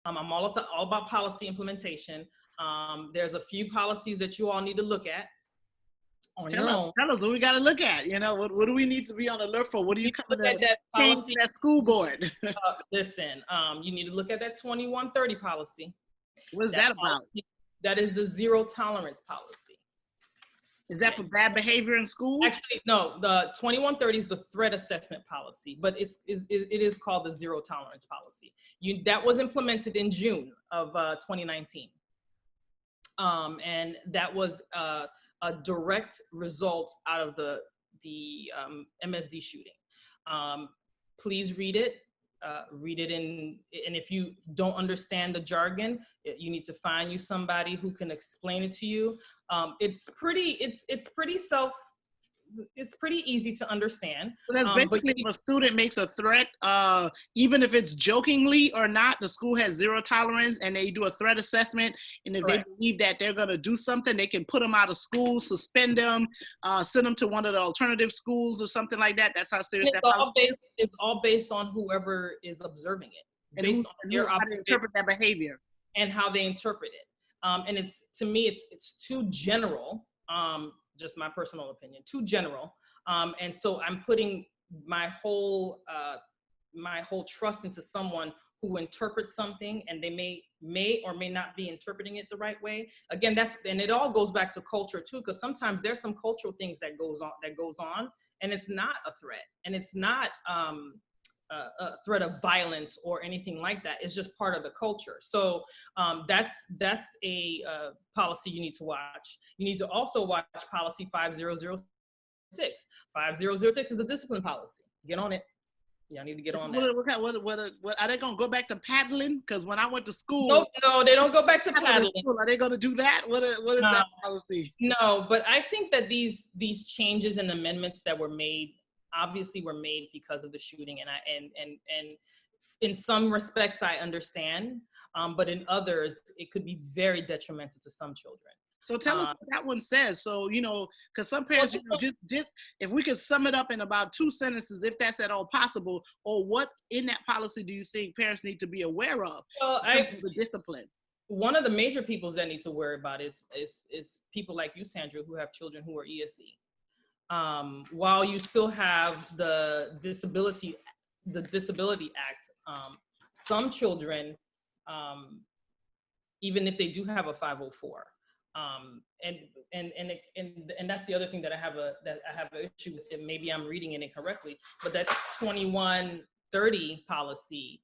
I'm all about policy implementation. There's a few policies that you all need to look at on your own. Tell us what we got to look at. You know, what do we need to be on alert for? What do you come to that change policy, that school board? Listen, you need to look at that 2130 policy. What is that about? That is the zero tolerance policy. Is that for bad behavior in schools? Actually, no, the 2130 is the threat assessment policy, but it is called the zero tolerance policy. That was implemented in June of 2019. And that was a direct result out of the MSD shooting. Please read it. And if you don't understand the jargon, you need to find you somebody who can explain it to you. It's pretty easy to understand. So that's basically if a student makes a threat, even if it's jokingly or not, the school has zero tolerance and they do a threat assessment. And if they believe that they're going to do something, they can put them out of school, suspend them, send them to one of the alternative schools or something like that. That's how serious that is. It's all based on whoever is observing it, based on their how they interpret that behavior and how they interpret it. And to me, it's too general. Just my personal opinion, too general. And so I'm putting my whole trust into someone who interprets something, and they may or may not be interpreting it the right way. Again, and it all goes back to culture too, because sometimes there's some cultural things that goes on, and it's not a threat, and it's not a threat of violence or anything like that. It's just part of the culture. So that's a policy you need to watch. You need to also watch policy 5006. 5006 is the discipline policy. Get on it. Y'all need to get on that. What are they going to go back to paddling? Because when I went to school, no, they don't go back to paddling. Are they going to do that? What is that policy? No, but I think that these changes and amendments that were made obviously were made because of the shooting, and in some respects I understand, but in others it could be very detrimental to some children. So tell us what that one says. So, because some parents, just if we could sum it up in about 2 sentences, if that's at all possible, or what in that policy do you think parents need to be aware of? Well, the discipline. One of the major peoples that need to worry about is people like you, Sandra, who have children who are ESE. While you still have the Disability Act, some children, even if they do have a 504, and that's the other thing that I have an issue with. And maybe I'm reading it incorrectly, but that 2130 policy,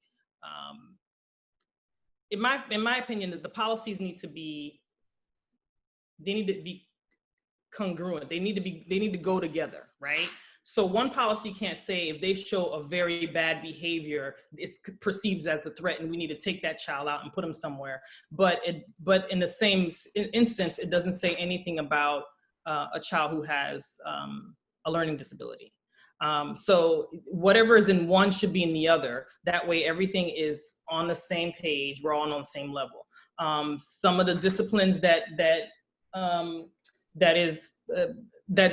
in my opinion, that the policies need to be congruent. They need to go together, right? So one policy can't say if they show a very bad behavior, it's perceived as a threat and we need to take that child out and put them somewhere. But in the same instance, it doesn't say anything about a child who has a learning disability. So whatever is in one should be in the other. That way everything is on the same page. We're all on the same level. Some of the disciplines that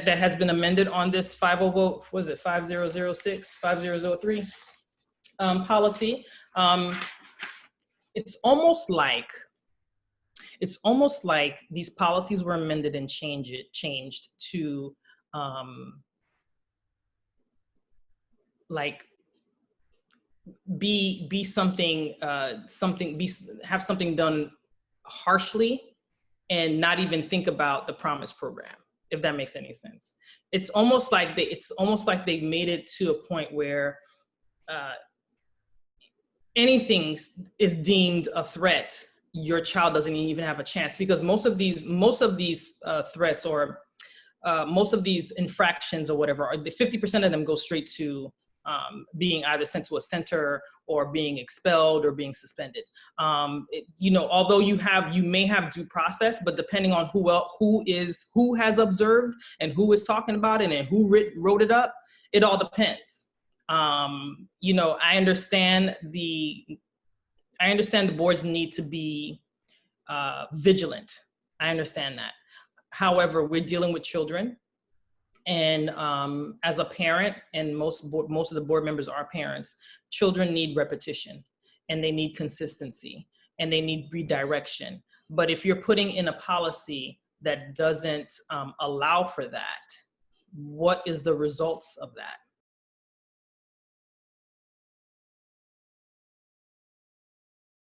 has been amended on this 5006, 5003 policy. It's almost like these policies were amended and changed to like be something, have something done harshly and not even think about the Promise program, if that makes any sense. It's almost like they made it to a point where anything is deemed a threat, your child doesn't even have a chance, because most of these threats or most of these infractions or whatever, 50% of them go straight to being either sent to a center or being expelled or being suspended. Although you may have due process, but depending on who has observed and who is talking about it and who wrote it up, it all depends. I understand the boards need to be vigilant. I understand that. However, we're dealing with children. And as a parent, and most of the board members are parents, children need repetition. and they need consistency and they need redirection. But if you're putting in a policy that doesn't allow for that, what is the results of that?